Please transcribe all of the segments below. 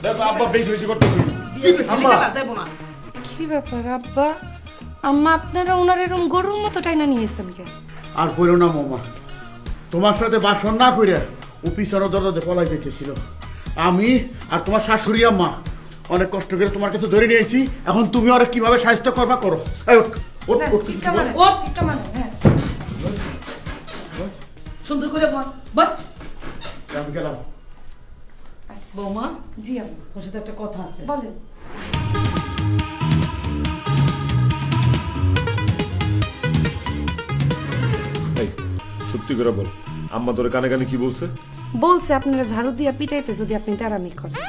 দেখো আব্বা বেশি বেশি করতে আম্মা যাবো না। কি ব্যাপার আব্বা আম্মা আপনারা ওনার এরকম গরুর মতো টাইনা নিয়েছেন কেন? আর বলো না মামা, তোমার সাথে বাসন না করে ও পিছনে দরজাতে পলাই দেখেছিল। আমি আর তোমার শাশুড়ি আম্মা অনেক কষ্ট করে তোমার কাছে ধরে নিয়েছি। এখন তুমি ওরা কিভাবে সাহায্য করবা করো। এই ওঠ, ওঠ, না, ওঠ, ভিক্ষা মানে, ওঠ। ভিক্ষা মানে, হ্যাঁ। সুন্দর করে বল বল। আমি গেলাম। বৌমা জি আম্মা তোর সাথে একটা কথা আছে। বলেন। এই সত্যি করে বল, আম্মা তোর কানে কানে কি বলছে? বলছে আপনারা ঝাড়ু দিয়া পিটাইতে যদি আপনি তেরামি করেন।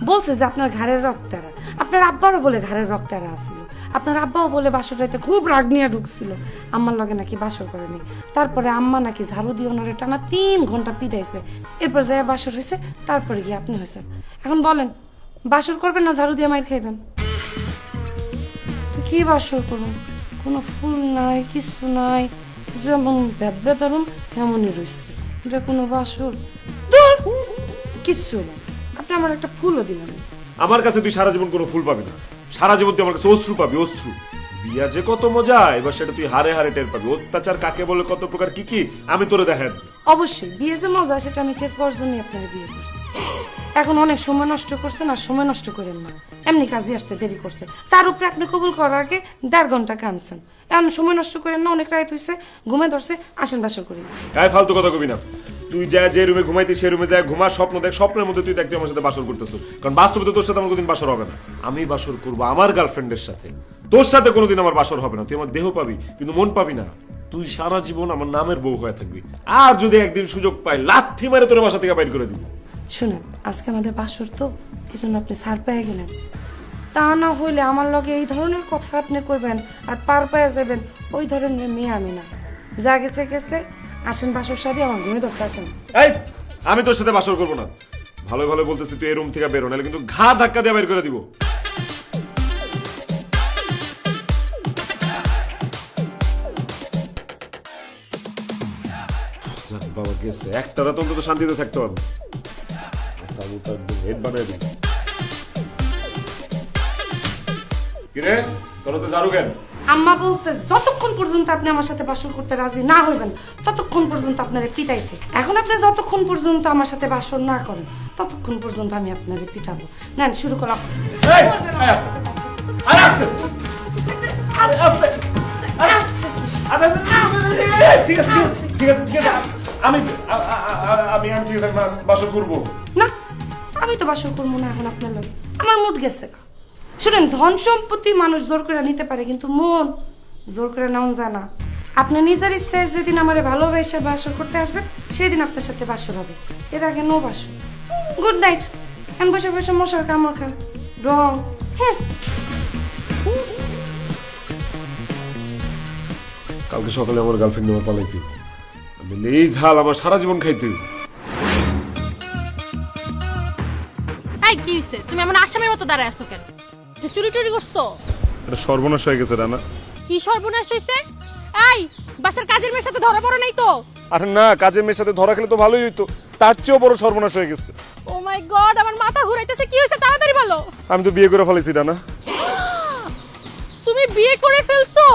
বলছে যে আপনার ঘাড়ের রক্তারা, আপনার আব্বারও বলে ঘাড়ের রক্তারা আসছিল, আপনার আব্বাও বলে বাসর রাইতে খুব রাগ নিয়ে ঢুকছিল, আম্মার লগে নাকি বাসর করেনি। তারপরে আম্মা নাকি ঝাড়ু দিয়ে ওনারে টানা 3 ঘন্টা পিটাইছে, এরপর যায় বাসর হয়েছে, তারপরে গিয়ে আপনি হয়েছেন। এখন বলেন বাসর করবেন না ঝাড়ু দিয়ে মাইর খাইবেন? কি বাসর করুন? কোনো ফুল নাই, কিছু নাই, যেমন বেদবেদারুন এমনই রয়েছে। এটা কোনো বাসর? দূর, কিচ্ছু না। আপনি আমার একটা ফুলও দিলেন না। আমার কাছে তুই সারা জীবন কোনো ফুল পাবি না, সারা জীবন তুই আমার কাছে অশ্রু পাবি, অশ্রু। বিয়া যে কত মজা, এবার সেটা তুই হারে হারে টের পাবি। অত্যাচার কাকে বলে, কত প্রকার কি কি, আমি তোরে দেখাই দেব। অবশ্যই বিয়ে যে মজা সেটা আমি টের পাওয়ার জন্যই আপনারা বিয়ে করছি। এখন অনেক সময় নষ্ট করছেন, আর সময় নষ্ট করেন না। এমনি কাজে আসতে দেরি করছে, তার উপরে আপনি কবুল করার আগে 1.5 ঘন্টা কানছেন। এখন সময় নষ্ট করেন না, অনেক রাত হয়েছে, ঘুমে ধরছে, আসেন বাসর করি। গায়ে ফালতু কথা কবি না। তুই যা যে রুমে ঘুমাইতে সে রুমে যায় ঘুমা, স্বপ্ন দেখ, স্বপ্নের মধ্যে তুই দেখতে আমার সাথে বাসর করতেছ। কারণ বাস্তবে তো তোর সাথে আমার কোনদিন বাসর হবে না। আমি বাসর করবো আমার গার্লফ্রেন্ডের সাথে, তোর সাথে কোনোদিন আমার বাসর হবে না। তুই আমার দেহ পাবি কিন্তু মন পাবি না। তুই সারা জীবন আমার নামের বউ হয়ে থাকবি। আর যদি একদিন সুযোগ পাই, লাথি মারে তোর বাসা থেকে বাইর করে দিবি। শুনেন, আজকে আমাদের বাসর তো, এই জন্য আপনি ছাড় পেয়ে গেলেন। তা না হইলে আমার লগে এই ধরনের কথা আপনি কইবেন আর পার পেয়ে যাবেন, ওই ধরনের মেয়ে আমি না। যা গেছে গেছে, আসেন বাসর সারি, আমার ঘুমে ধরতে আসেন। এই আমি তোর সাথে বাসর করবো না। ভালো ভালো বলতেছি, তুই এই রুম থেকে বেরো, নাহলে কিন্তু ঘা ধাক্কা দিয়ে বের করে দিব। যাক বাবা গেছে, একটা রাত অন্তত শান্তিতে থাকতে পারবো। তাবু তো একদম হেড বানায় দিই। কিরে তোরা তো জারু কেন? আম্মা বলছে যতক্ষণ পর্যন্ত আপনি আমার সাথে বাসর করতে রাজি না হইবেন ততক্ষণ পর্যন্ত আপনারে পিটাইতে। এখন আপনি যতক্ষণ পর্যন্ত আমার সাথে বাসর না করেন ততক্ষণ পর্যন্ত আমি আপনারে পিটাবো। নেন শুরু করলাম। এই আয় আস্তে আয় আস্তে আরে আস্তে আরে আস্তে ঠিক আছে ঠিক আছে ঠিক আছে আমি আমি আমি ঠিক আছে বাসর করবো না, আমি তো বাসর করবো না এখন আপনার লগে, আমার মুড গেছে। শুনেন, ধন সম্পত্তি মানুষ জোর করে নিতে পারে, কিন্তু মন জোর করে নেওয়া যায় না। আপনি নিজের ইচ্ছায় যেদিন আমার ভালোবেসে বাসর করতে আসবেন সেই দিন আপনার সাথে বাসর হবে, এর আগে নো বাসর। Good night. এখন বসে বসে মশার কামড় খান রং। হ্যাঁ, কালকে সকালে আমার গার্লফ্রেন্ড আমার পালাইতে আমি এই ঝাল আমার সারা জীবন খাইতে। এই কি হইছে? তুমি এমন আসামির মতো দাঁড়ায় আছো কেন? যে চুরি টুরি করছো? এটা সর্বনাশ হয়ে গেছে রানা। কি সর্বনাশ হইছে? এই বাসার কাজের মেয়ের সাথে ধরা পড়ো নাই তো? আরে না, কাজের মেয়ের সাথে ধরা খেলে তো ভালোই হইতো, তার চেয়েও বড় সর্বনাশ হয়ে গেছে। ও মাই গড, আমার মাথা ঘুরাইতেছে। কি হইছে তাড়াতাড়ি বলো। আমি তো বিয়ে করে ফেলেছি রানা। তুমি বিয়ে করে ফেলছো?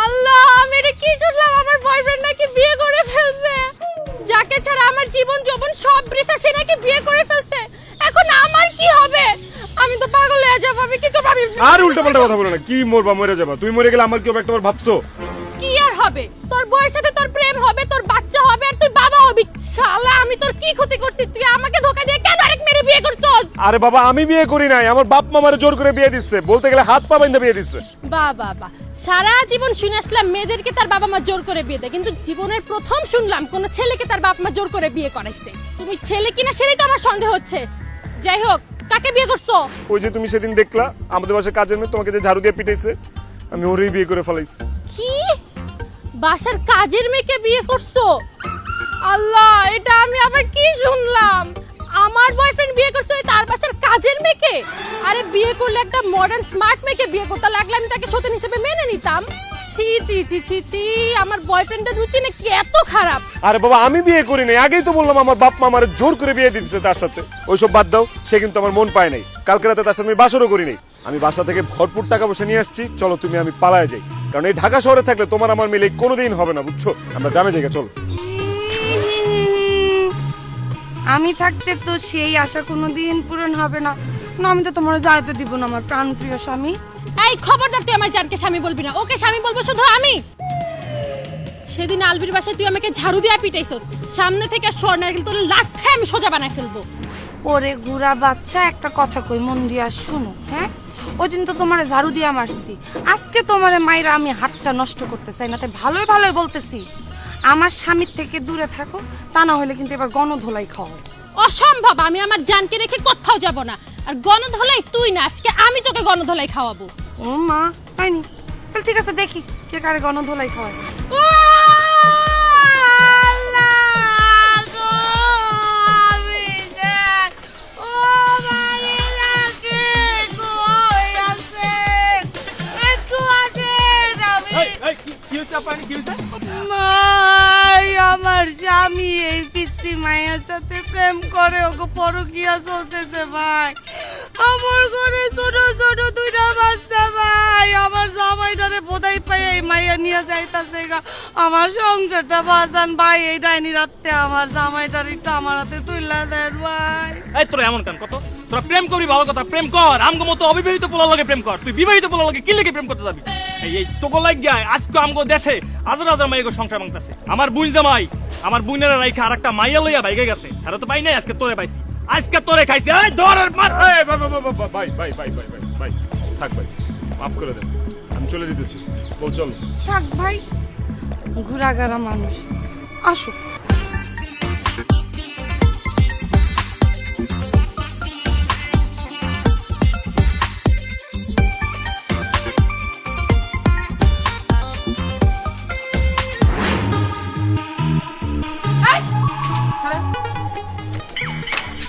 আল্লাহ, আমি এটা কি শুনলাম? আমার বয়ফ্রেন্ড নাকি বিয়ে করে ফেলছে। যাকে ছাড়া আমার জীবন যৌবন সব বৃথা, সে নাকি বিয়ে করে ফেলছে। এখন আমার কি হবে? আমি তো পাগল হয়ে যাব। আমি কি করব? আমি আর উল্টাপাল্টা কথা বলো না। কি মরবা, মরে যাবা? তুমি মরে গেলে আমার কি হবে একটাবার ভাবছো? কি আর হবে? তোর বউয়ের সাথে তোর প্রেম হবে, তোর বাচ্চা হবে, আর তুই বাবা হবি। শালা, আমি তোর কি ক্ষতি করছি? তুই আমাকে ধোঁকা দিয়ে কেন আরেক মেরে বিয়ে করছস? আরে বাবা, আমি বিয়ে করি নাই, আমার বাপ মা আমারে জোর করে বিয়ে দিচ্ছে, বলতে গেলে হাত পা বাইন্ধা বিয়ে দিচ্ছে। বাহ বাহ বাহ, সারা জীবন শুনে আসলাম মেয়েদেরকে তার বাবা মা জোর করে বিয়ে দেয়, কিন্তু জীবনের প্রথম শুনলাম কোন ছেলেকে তার বাপ মা জোর করে বিয়ে করাইছে। তুমি ছেলে কিনা সেটাই তো আমার সন্দেহ হচ্ছে। যাই হোক, কাকে বিয়ে করছো? ওই যে তুমি সেদিন দেখলা আমাদের বাসায় কাজের মেয়ে তোমাকে যে ঝাড়ু দিয়ে পিটাইছে, আমি ওরই বিয়ে করে ফেলাইছি। কি? বাসার কাজের মেয়েকে বিয়ে করছো? আল্লাহ, এটা আমি আবার কি শুনলাম? আমার বয়ফ্রেন্ড বিয়ে করছে তার বাসার কাজের মেয়েকে? আরে বিয়ে করলে একটা মডার্ন স্মার্ট মেয়েকে বিয়ে করতে লাগলে আমি তাকে সতীন হিসেবে মেনে নিতাম। ছি ছি ছি ছি ছি আমার বয়ফ্রেন্ডের রুচি নাকি এত খারাপ? আরে বাবা আমি বিয়ে করি নাই, আগেই তো বললাম আমার বাপ মা আমার জোর করে বিয়ে দিচ্ছে তার সাথে। ওইসব বাদ দাও, সে কিন্তু আমার মন পায় নাই। কালকে রাতে তার সাথে আমি বাসরও করি নাই। আমি বাসা থেকে ভরপুর টাকা পয়সা নিয়ে আসছি, চলো তুমি আমি পালায় যাই। কারণ এই ঢাকা শহরে থাকলে তোমার আমার মিলে কোনোদিন হবে না, বুঝছো? আমরা গ্রামে যাই, চলো। আমি থাকতে তো সেই আশা কোনোদিন পূরণ হবে না। না, আমি তো তোমার যাইতে দিব না আমার প্রাণপ্রিয় স্বামী। এই খবরদার, তুই আমার জানকে স্বামী বলবি না, ওকে স্বামী বলবো শুধু আমি। সেদিন আলবির বাসায় তুই আমাকে ঝাড়ু দিয়া পিটাইছ, সামনে থেকে সর না তোর লাথে আমি সোজা বানাই ফেলবো। ওরে গুড়া বাচ্চা, একটা কথা কই, মন দিয়া শুনো। হ্যাঁ, ওই দিন তো তোমারে ঝাড়ু দিয়া মারছি, আজকে তোমারে মাইরা আমি হাতটা নষ্ট করতে চাই না, তাই ভালোই ভালোই বলতেছি আমার স্বামীর থেকে দূরে থাকো, তা না হলে কিন্তু এবার গণধোলাই খাও। অসম্ভব, আমি আমার জানকে রেখে কোথাও যাব না। আর গণধোলাই তুই না, আজকে আমি তোকে গণধোলাই খাওয়াবো। ও মা, তাইনি? তাহলে ঠিক আছে, দেখি কে কারে গণধোলাই খাওয়ায়। আমার স্বামী এই পিসি মায়ের সাথে প্রেম করে, ওকে পরকিয়া চলতেছে ভাই। আমার ঘরে ছোট ছোট দুইটা বাচ্চা ভাই, আমার জামাইটারে বোধাই পাই এই মাইয়া নিয়ে যাইতাছে গা। আমার সংসারটা বাঁচান ভাই, এই ডাইনি রাতে আমার জামাইটার একটু আমার হাতে তুইলা দেন ভাই। এই তোরা এমন কান কত? তোরা প্রেম করবি ভালো কথা, প্রেম কর। আমগো মতো অবিবাহিত পোলার লগে প্রেম কর। তুই বিবাহিত পোলার লগে কি লেগে প্রেম করতে যাবি? এই তোকে লাগিয়া আজকে আমগো দেশে হাজার হাজার মাইয়া সংসার ভাঙতাছে। আমার বুইন জামাই আমার বুইনেরা রাইখা আরেকটা মাইয়া লইয়া বাইকে গেছে, আর তো পাই নাই, আজকে তোরে পাইছি, আজকে তোরে খাইছি। এই ধর আর মার। এই ভাই ভাই ভাই ভাই ভাই ভাই ভাই থাক ভাই, মাফ করে দেন, আমি চলে যেতেছি। বল চলো। থাক ভাই, ঘুরাগারা মানুষ, আসো।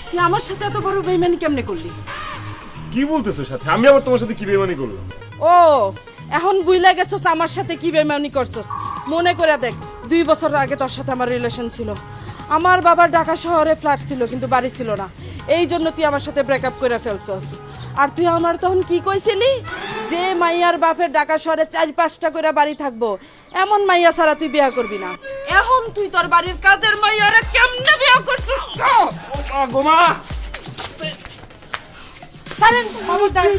তুই আমার সাথে এত বড় বেইমানি কেমনে করলি? কি বলতেছো সাথে? আমি আবার তোমার সাথে কি বেমানি করলাম? ও, এখন বুইলা গেছস আমার সাথে কি বেইমানি করছস। মনে করে দেখ, 2 বছর আগে তোর সাথে আমার রিলেশন ছিল। আমার বাবার ঢাকা শহরে ফ্ল্যাট ছিল, কিন্তু বাড়ি ছিল না। এই জন্য তুই আমার সাথে ব্রেকআপ করে ফেলছস। আর তুই আমার তখন কি কইছিলি? যে মাইয়ার বাপের ঢাকা শহরে 4-5টা করে বাড়ি থাকবো, এমন মাইয়া ছাড়া তুই বিয়া করবি না। এখন তুই তোর বাড়ির কাজের মাইয়ারে কেমনে বিয়া করছিস? গোমা ছাড়েন, খবরদার,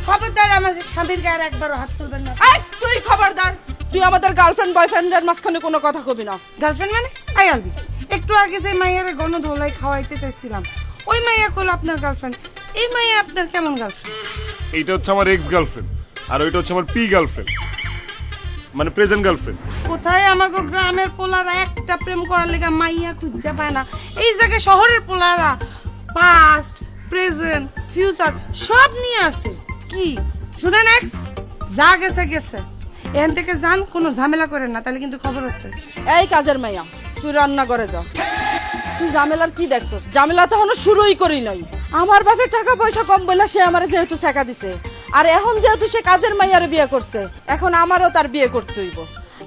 খবরদার, আমার স্বামীর গায়ে একবারও হাত তুলবেন না। এই তুই খবরদার, তুই আমাদের গার্লফ্রেন্ড বয়ফ্রেন্ডের মাঝখানে কোনো কথা কবি না। গার্লফ্রেন্ড মানে? আই আলবি, একটু আগে যে মাইয়ারে গণধোলাই খাওয়াইতে চাইছিলাম, ওই মাইয়া কল আপনার গার্লফ্রেন্ড। এই মাইয়া আপনার কেমন গার্লফ্রেন্ড? এইটা হচ্ছে আমার এক্স গার্লফ্রেন্ড, আর ওইটা হচ্ছে আমার পি গার্লফ্রেন্ড, মানে প্রেজেন্ট গার্লফ্রেন্ড। কোথায় আমাকে গ্রামের পোলারা একটা প্রেম করার লেগে মাইয়া খুঁজে পায় না, এই জায়গায় শহরের পোলারা পাস্ট, প্রেজেন্ট, ফিউচার সব নিয়ে আছে। কি শুনেন এক্স, যা গেছে গেছে, এখান থেকে যান, কোনো ঝামেলা করেন না, তাহলে কিন্তু খবর আছে। এই কাজের মাইয়া, তুই রান্না করে যা। তুই ঝামেলার কি দেখছস? ঝামেলা তো এখনো শুরুই করি নাই। আমার বাপের টাকা পয়সা কম বলে সে আমারে যেহেতু শেখা দিছে, আর এখন যেহেতু সে কাজের মাইয়ারে বিয়ে করছে, এখন আমারও তার বিয়ে করতে হইব।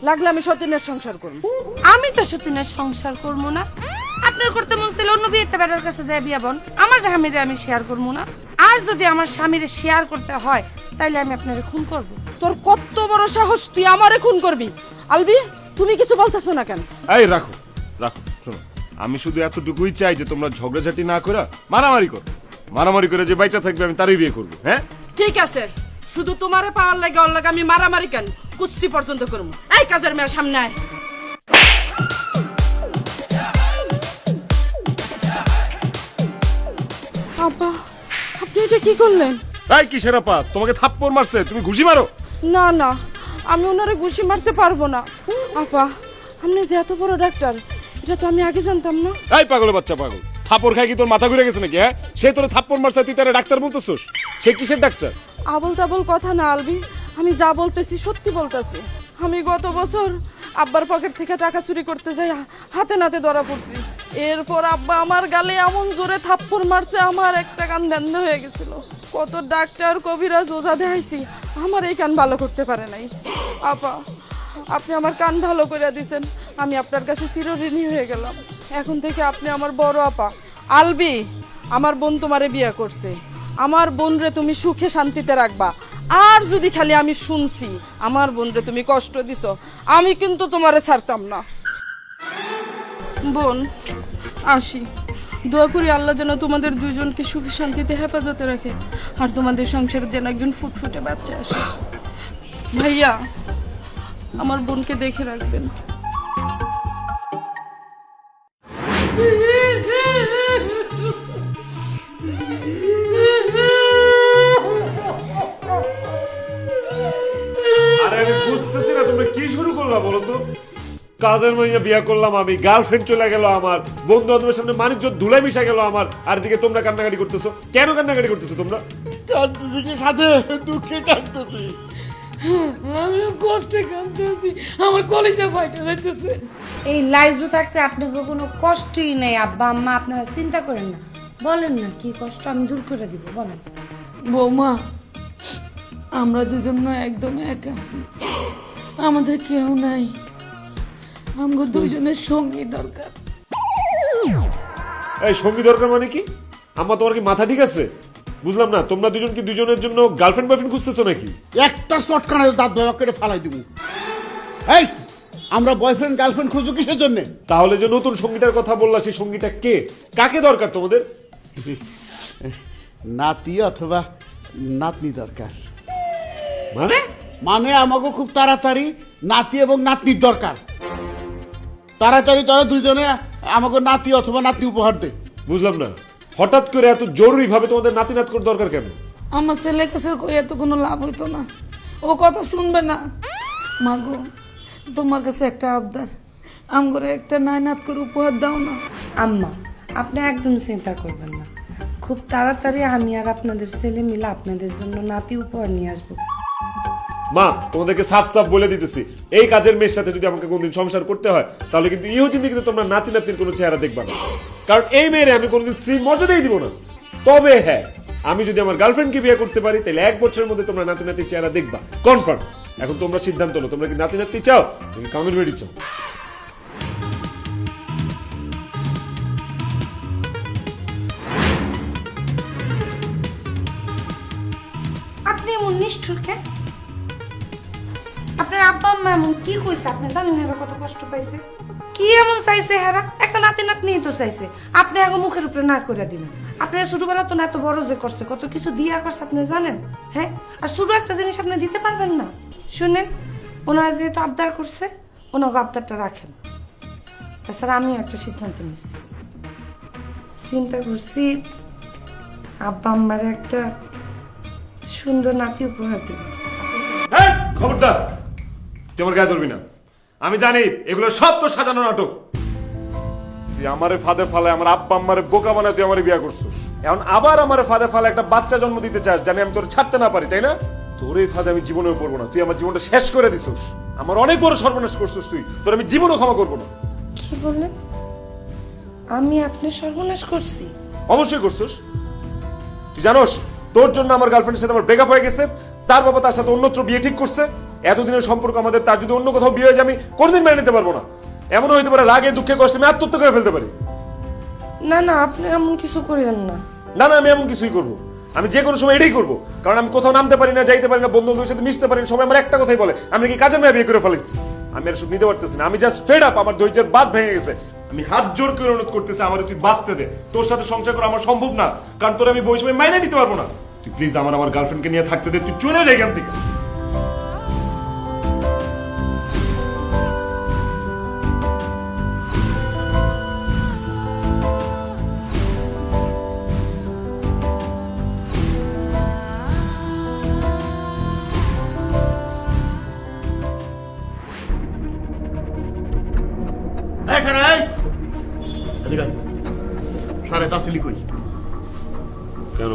লাগলে আমি সতীনের সংসার করব। আমি তো সতীনের সংসার করবো না। আপনার করতে মন ছিল অন্য বিয়েতে বেটার কাছে যায় বিয়া বোন, আমার স্বামীরে আমি শেয়ার করবো না। আর যদি আমার স্বামীরে শেয়ার করতে হয়, তাইলে আমি আপনারে খুন করব। তোর কত বড় সাহস, তুই আমারে খুন করবি? আলবি, তুমি কিছু বলতেছো না কেন? এই রাখো রাখো, শোনো, আমি শুধু এতটুকুই চাই যে তোমরা ঝগড়াঝাটি না করে মারামারি করো। মারামারি করে যে বাইচা থাকবে আমি তারই বিয়ে করবো। হ্যাঁ ঠিক আছে, শুধু তোমারে পাওয়ার লাগে ওর লাগে আমি মারামারি কেন, কুস্তি পর্যন্ত করবো। এই কাজের মেয়ের সামনে আয়। আপা, আপনি এটা কি করলেন? এই কিসের আপা? তোমাকে থাপ্পড় মারছে, তুমি ঘুষি মারো? না না, আমি ওনারে ঘুষি মারতে পারবো না। আপা, আপনি যে এত বড় ডাক্তার, এটা তো আমি আগে জানতাম না। এই পাগলের বাচ্চা পাগল, থাপ্পড় খাই কি তোর মাথা ঘুরে গেছে নাকি? হ্যাঁ, সে তোরে থাপ্পড় মারছে, তুই তারে ডাক্তার বলতেছস? সে কিসের ডাক্তার? আবল তাবল কথা না আলবি, আমি যা বলতেছি সত্যি বলতেছি। আমি গত বছর আব্বার পকেট থেকে টাকা চুরি করতে যাই হাতে নাতে ধরা পড়ছি। এরপর আব্বা আমার গালে এমন জোরে থাপ্পড় মারছে, আমার একটা কান বন্ধ হয়ে গেছিল। কত ডাক্তার কবিরাজ ওঝা দেখাইছি, আমার এই কান ভালো করতে পারে নাই। আপা আপনি আমার কান ভালো করে দিছেন, আমি আপনার কাছে চিরঋণী হয়ে গেলাম। এখন থেকে আপনি আমার বড় আপা। আলবি, আমার বোন তোমারে বিয়ে করছে, আমার বোনরে তুমি সুখে শান্তিতে রাখবা। আর যদি খালি আমি শুনছি আমার বোনরে তুমি কষ্ট দিছো, আমি কিন্তু তোমারে ছাড়তাম না। বোন আসি, দোয়া করি আল্লাহ যেন তোমাদের দুজনকে সুখে শান্তিতে হেফাজতে রাখে, আর তোমাদের সংসারে যেন একজন ফুটফুটে বাচ্চা আসে। ভাইয়া, আমার বোনকে দেখে রাখবেন। আরে আমি বুঝতেছি না তোমরা কি শুরু করলা বলো তো। কাজের মাইয়া বিয়া করলাম আমি, গার্লফ্রেন্ড চলে গেল আমার, বন্ধু বান্ধবের সামনে মানিজ্য ধুলাই মিশা গেল আমার, আর দিকে তোমরা কান্নাকাটি করতেছো। কেন কান্নাকাটি করতেছো তোমরা? কাঁদতেছি কি সাথে দুঃখে কাঁদতেছি। আমিও কষ্টে কাঁদতেছি, আমার কলিজা ফাইটা যাইতেছে। এই লাইজু থাকতে আপনাকে কোনো কষ্টই নেই আব্বা আম্মা, আপনারা চিন্তা করেন না। বলেন না কি কষ্ট, আমি দূর করে দিব, বলেন। বৌমা, আমরা দুজন না একদম একা, আমাদের কেউ নাই, আমাদের দুজনের সঙ্গী দরকার। এই সঙ্গী দরকার মানে কি? আম্মা তোমার কি মাথা ঠিক আছে? বুঝলাম না, তোমরা দুজন কি দুজনের জন্য গার্লফ্রেন্ড বয়ফ্রেন্ড খুঁজতেছো নাকি? একটা চটকানের দাঁত ধোয়া করে ফালাই দিব। এই আমরা বয়ফ্রেন্ড গার্লফ্রেন্ড খুঁজো কিসের জন্য? তাহলে যে নতুন সঙ্গীটার কথা বললা, সেই সঙ্গীটা কে? কাকে দরকার তোমাদের? নাতি অথবা নাতনি দরকার। মানে মানে আমাকে খুব তাড়াতাড়ি নাতি এবং নাতনির দরকার। তাড়াতাড়ি তারা দুইজনে আমাকে নাতি অথবা নাতনি উপহার দে। বুঝলাম না, হঠাৎ করে এত জরুরি ভাবে তোমাদের নাতি নাত করে দরকার কেন? আমার ছেলের কাছে কইয়া তো কোনো লাভ হইতো না, ও কথা শুনবে না। মাগো, তোমার কাছে একটা আবদার, আমগরে একটা নায়নাত করে উপহার দাও না। আম্মা, আপনি একদম চিন্তা করবেন না, খুব তাড়াতাড়ি আমি আর আপনাদের ছেলে মিলে আপনাদের জন্য নাতি উপহার নিয়ে আসবো। মা, তোমাদেরকে সাফ সাফ বলে দিতেছি, এই কাজের মেয়ের সাথে যদি আমাকে কোনদিন সংসার করতে হয়, তাহলে কিন্তু ইহো জিন্দিগিতে তোমরা নাতি নাতির কোনো চেহারা দেখবা না। কারণ এই মেয়েরে আমি কোনোদিন স্ত্রীর মর্যাদাই দিব না। তবে হ্যাঁ, আমি যদি আমার গার্লফ্রেন্ডকে বিয়ে করতে পারি, তাহলে 1 বছরের মধ্যে তোমরা নাতি নাতির চেহারা দেখবা, কনফার্ম। এখন তোমরা সিদ্ধান্ত নাও, তোমরা কি নাতি নাতি চাও নাকি কামের বেড়ি চাও? আপনি এমন নিষ্ঠুর কেন? আপনার আব্বা আম্মা এমন কি কইছে আপনি জানেন? এরা কত কষ্ট পাইছে, কি এমন চাইছে? হেরা একটা নাতি নাতনি তো চাইছে, আপনি এখন মুখের উপরে না করে দিলেন। আপনার ছোটবেলা তো না এত বড় যে করছে, কত কিছু দিয়া করছে আপনি জানেন? হ্যাঁ, আর ছোট একটা জিনিস আপনি দিতে পারবেন না? শুনেন, ওনারা যেহেতু আবদার করছে, ওনাকে আবদারটা রাখেন। তাছাড়া আমিও একটা সিদ্ধান্ত নিচ্ছি, চিন্তা করছি আব্বা আম্মার একটা সুন্দর নাতি উপহার দিব। এই, খবরদার, তুই আমার গায়ে ধরবি না। আমি জানি এগুলো সব তো সাজানো নাটক। তুই আমারে ফাঁদে ফালায় আমার আব্বা আম্মারে বোকা বানায় তুই আমারে বিয়া করছিস। এখন আবার আমারে ফাঁদে ফালায় একটা বাচ্চা জন্ম দিতে চাস, জানি আমি তোর ছাড়তে না পারি, তাই না? তোর এই ফাঁদে আমি জীবনেও পড়বো না। তুই আমার জীবনটা শেষ করে দিছিস, আমার অনেক বড় সর্বনাশ করছিস তুই। তোর আমি জীবনও ক্ষমা করবো না। কি বললেন? আমি আপনি সর্বনাশ করছি? অবশ্যই করছিস। তুই জানোস তোর জন্য আমার গার্লফ্রেন্ডের সাথে আমার ব্রেকআপ হয়ে গেছে, তার বাবা তার সাথে অন্যত্র বিয়ে ঠিক করছে। এতদিনের সম্পর্ক আমাদের, তার যদি অন্য কোথাও বিয়ে হয়ে যায় আমি কোনোদিন মেনে নিতে পারবো না। এমন হইতে পারে রাগে দুঃখে কষ্টে আমি আত্মহত্যা করে ফেলতে পারি। না না, আপনি এমন কিছু করেন না। না না, আমি এমন কিছুই করবো। আমি যে কোনো সময় এটাই করবো, কারণ আমি কোথাও নামতে পারি না, যাইতে পারি না, বন্ধু বান্ধবের সাথে মিশতে পারি না। সবাই আমার একটা কথাই বলে, আমি কি কাজের মেয়ে বিয়ে করে ফেলেছি। আমি আর সব নিতে পারতেছি না, আমি জাস্ট ফেড আপ, আমার ধৈর্যের বাঁধ ভেঙে গেছে। আমি হাত জোর করে অনুরোধ করতেছি, আমার তুই বাঁচতে দে। তোর সাথে সংসার করা আমার সম্ভব না, কারণ তোর আমি বই সময় মাইনে নিতে পারবো না। তুই প্লিজ আমার গার্লফ্রেন্ডকে নিয়ে থাকতে দে, তুই চলে যাই এখান থেকে। এখানে এদিকে আয়। সারে তাসিলি কই? কেন,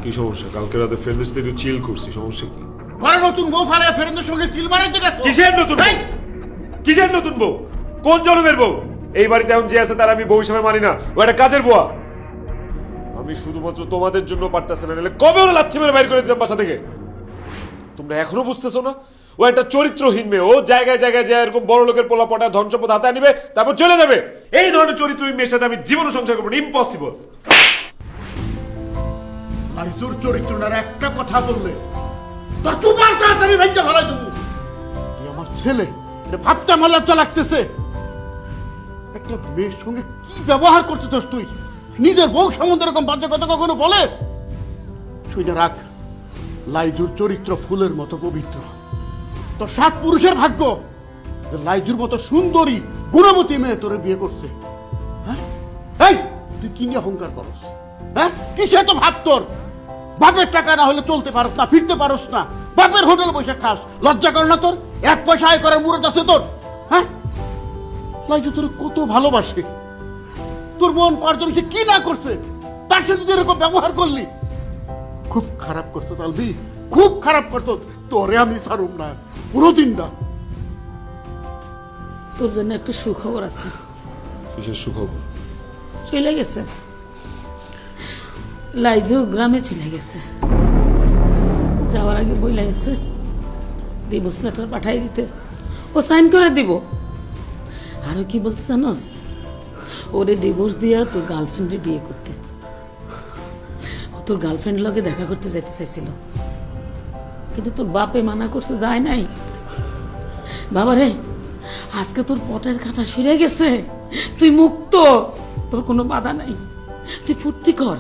কি সমস্যা? কালকে রাতে ফ্রেন্ডের সাথে একটু চিল করছি, সমস্যা কি? ঘরে নতুন বউ ফালে ফেরেন্দের সঙ্গে চিল মারাইতে গেছো? কিসের নতুন বউ? কিসের নতুন বউ? কোন জন্মের বউ? এই বাড়িতে এখন যে আছে তার আমি বউ হিসেবে মানি না, ও একটা কাজের বুয়া। আমি শুধুমাত্র তোমাদের জন্য পারতেছি না, নাহলে কবে ওরা লাথি মেরে বাইর করে দিতাম বাসা থেকে। তোমরা এখনো বুঝতেছো না? ও একটা চরিত্রহীন মেয়ে, ও জায়গায় জায়গায় যায় এরকম বড় লোকের পোলা পটায় ধন সম্পদ হাতে নিবে তারপর চলে যাবে। এই ধরনের চরিত্রহীন মেয়ের সাথে আমি জীবনে সংসার করবো, ইম্পসিবল। লাইজুর চরিত্র না একটা কথা বললে তোর তোমার তাড়াতাড়ি ভেঙে ফেলাই দেবো। তুই আমার ছেলে, এটা ভাবতে আমার লজ্জা লাগতেছে। একটা মেয়ের সঙ্গে কি ব্যবহার করতেছস তুই? নিজের বউ সম্বন্ধে এরকম বাজে কথা কখনো বলে? শুনে রাখ, লাইজুর চরিত্র ফুলের মতো পবিত্র। তোর 7 পুরুষের ভাগ্য যে লাইজুর মতো সুন্দরী গুণবতী মেয়ে তোরে বিয়ে করছে। হ্যাঁ, এই তুই কি নিয়ে অহংকার করস? হ্যাঁ, কিসে তো ভাব তোর? বাপের টাকা না হলে চলতে পারস না, ফিরতে পারস না, বাপের হোটেল বসে খাস, লজ্জা করে না তোর? 1 পয়সা আয় করার মুরত আছে তোর? হ্যাঁ, লাইজু তোর কত ভালোবাসে, তোর মন পার্জন সে কি না করছে, তার সাথে তুই এরকম ব্যবহার করলি। খুব খারাপ করছো তালবি, খুব খারাপ করছো। তোরে আমি ছাড়ুম না পুরোদিন না। তোর জন্য একটা সুখবর আছে। কিসের সুখবর? চলে গেছে, লাইজু গ্রামে চলে গেছে। যাওয়ার আগে বইলা গেছে ডিভোর্স লেটার পাঠাই দিতে, ও সাইন করে দিব। আরো কি বলতে জানোস, ওরে ডিভোর্স দিয়া তোর গার্লফ্রেন্ডে বিয়ে করতে। ও তোর গার্লফ্রেন্ড লগে দেখা করতে যেতে চাইছিল, কিন্তু তোর বাপে মানা করছে, যায় নাই। বাবা রে, আজকে তোর পটের কাঁটা সরে গেছে, তুই মুক্ত, তোর কোনো বাধা নাই। তুই ফুর্তি কর,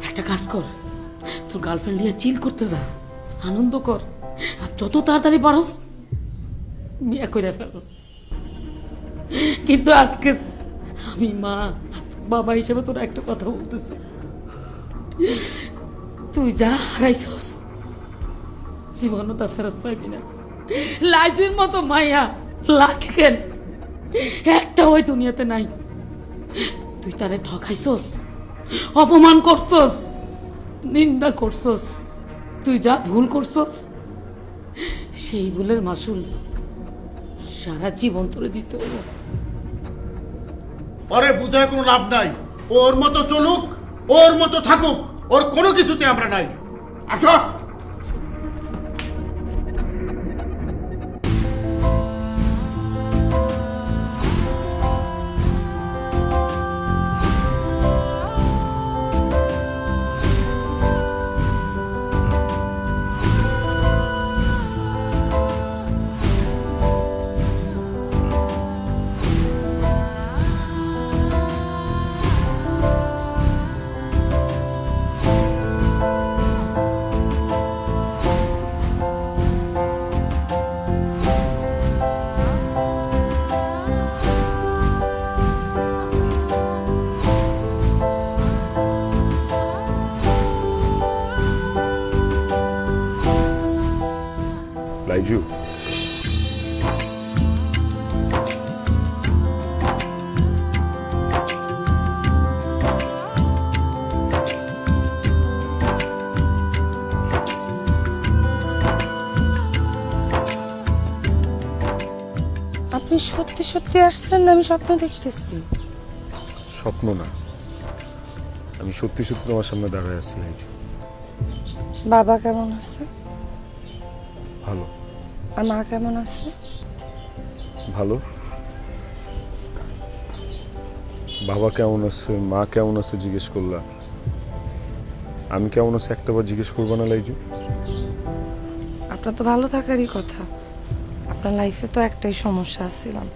একটা কাজ কর, তোর গার্লফ্রেন্ড নিয়ে চিল করতে যা, আনন্দ কর, আর যত তাড়াতাড়ি পারস বিয়ে করে ফেল। কিন্তু আজকে আমি মা বাবা হিসেবে তোর একটা কথা বলতেছি, তুই যা হারাইছস জীবনও তা ফেরত পাইবি না। লাইজের মতো মাইয়া লাখেন একটা ওই দুনিয়াতে নাই। তুই তারে ঠকাইছস, অপমান করছস, নিন্দা করছস, তুই যা ভুল করছস সেই ভুলের মাসুল সারা জীবন তোরে দিতে হবে। ওরে বুঝায় কোনো লাভ নাই, ওর মতো চলুক, ওর মতো থাকুক, ওর কোনো কিছুতে আমরা নাই। আসো। লাইজু, আপনি সত্যি সত্যি আসছেন না আমি স্বপ্ন দেখতেছি? স্বপ্ন না, আমি সত্যি সত্যি তোমার সামনে দাঁড়ায় আছি লাইজু। বাবা কেমন আছে? ভালো। আর মা কেমন আছে? ভালো। বাবা কেমন আছে, মা কেমন আছে জিজ্ঞেস করলা, আমি কেমন আছি একটাবার জিজ্ঞেস করবো না লাইজু? আপনার তো ভালো থাকারই কথা। আপনার লাইফে তো একটাই সমস্যা আসছিলাম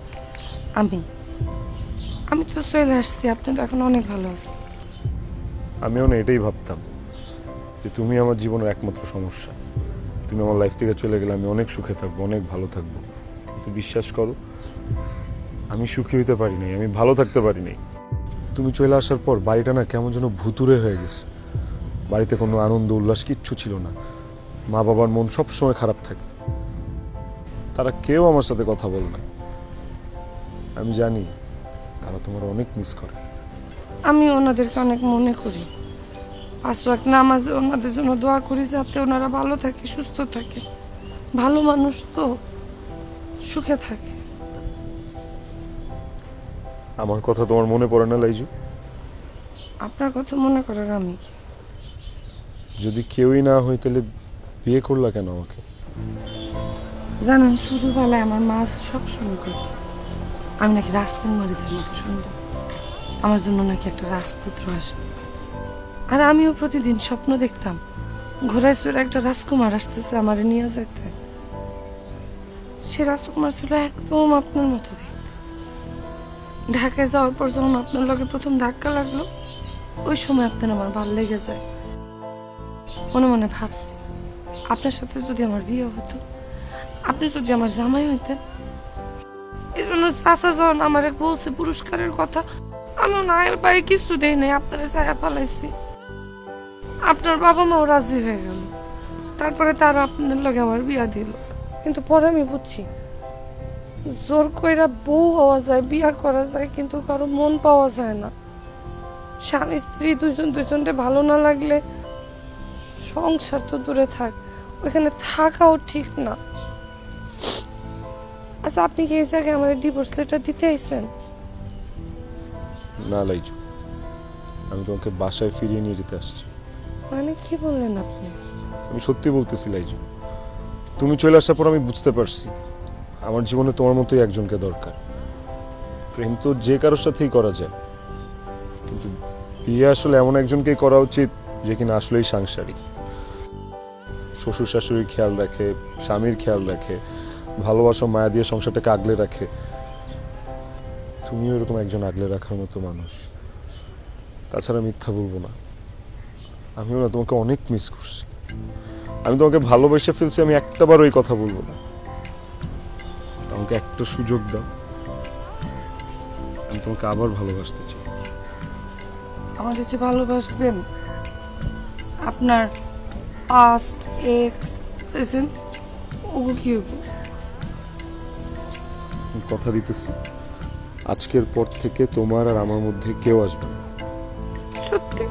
আমি তো চলে আসছি, আপনি তো এখন অনেক ভালো আছেন। আমিও না এটাই ভাবতাম যে তুমি আমার জীবনের একমাত্র সমস্যা। তুমি আমার লাইফ থেকে চলে গেলে আমি অনেক সুখে থাকবো, অনেক ভালো থাকবো, কিন্তু বিশ্বাস করো আমি সুখী হইতে পারি নাই, আমি ভালো থাকতে পারি নাই। তুমি চলে আসার পর বাড়িটা না কেমন যেন ভুতুরে হয়ে গেছে। বাড়িতে কোনো আনন্দ উল্লাস কিচ্ছু ছিল না। মা বাবার মন সব সময় খারাপ থাকে, তারা কেউ আমার সাথে কথা বলে না। আমি জানি তারা তোমার অনেক মিস করে। আমি ওনাদেরকে অনেক মনে করি, 5 ওয়াক্ত নামাজে ওনাদের জন্য দোয়া করি যাতে ওনারা ভালো থাকে, সুস্থ থাকে। ভালো মানুষ তো সুখে থাকে। আমার কথা তোমার মনে পড়ে না লাইজু? আপনার কথা মনে করার আমি কি? যদি কেউই না হই তাহলে বিয়ে করলা কেন আমাকে? জানেন ছোটবেলায় আমার মা সবসময় করত আমি নাকি রাজকুমারীদের মতো সুন্দর, আমার জন্য নাকি একটা রাজপুত্র আসবে। আর আমিও প্রতিদিন স্বপ্ন দেখতাম ঘোড়ায় চড়ে একটা রাজকুমার আসতেছে আমারে নিয়ে যেতে। সে রাজকুমার ছিল একদম আপনার মতো দেখতে। ঢাকায় যাওয়ার পর যখন আপনার লগে প্রথম ধাক্কা লাগলো, ওই সময় আপনার আমার ভালো লেগে যায়। মনে মনে ভাবছি আপনার সাথে যদি আমার বিয়ে হতো, আপনি যদি আমার জামাই হইতেন। এই জন্য চাচা যখন আমার বলছে পুরস্কারের কথা, আমি নায়ের পায়ে কিছু দেই নাই, আপনারা ছায়া পালাইছি। আপনার বাবা মাও রাজি হয়ে গেল, তারপরে তারা আপনার লগে আমার বিয়া দিল। কিন্তু পরে আমি বুঝছি জোর কইরা বউ হওয়া যায়, বিয়া করা যায়, কিন্তু কারো মন পাওয়া যায় না। স্বামী স্ত্রী দুজন দুজনকে ভালো না লাগলে সংসার তো দূরে থাক, ওইখানে থাকাও ঠিক না। আচ্ছা, আপনি কি এই জায়গায় আমার ডিভোর্স লেটার দিতে আইছেন? না লাইজু, আমি তোমাকে বাসায় ফিরিয়ে নিয়ে যেতে আসছি। মানে কি বললেন আপনি? আমি সত্যি বলতেছি লাইজু, তুমি চলে আসার পর আমি বুঝতে পারছি আমার জীবনে তোমার মতোই একজনকে দরকার। প্রেম তো যে কারোর সাথেই করা যায়, কিন্তু বিয়ে আসলে এমন একজনকেই করা উচিত যে কিনা আসলেই সাংসারিক, শ্বশুর শাশুড়ির খেয়াল রাখে, স্বামীর খেয়াল রাখে, ভালোবাসা মায়া দিয়ে সংসারটাকে আগলে রাখে। তুমিও এরকম একজন আগলে রাখার মতো মানুষ। তাছাড়া মিথ্যা বলবো না, আমিও না তোমাকে অনেক মিস করছি। আমি তোমাকে ভালোবেসে ফেলছি, আমি একটাবার ওই কথা বলবো না। আমাকে একটা সুযোগ দাও, আমি তোমাকে আবার ভালোবাসতে চাই। আমার কাছে ভালোবাসবেন? আপনার পাস্ট এক্স প্রেজেন্ট ওগো কি হইব? আমি কথা দিতেছি, আজকের পর থেকে তোমার আর আমার মধ্যে কেউ আসবে না। সত্যি?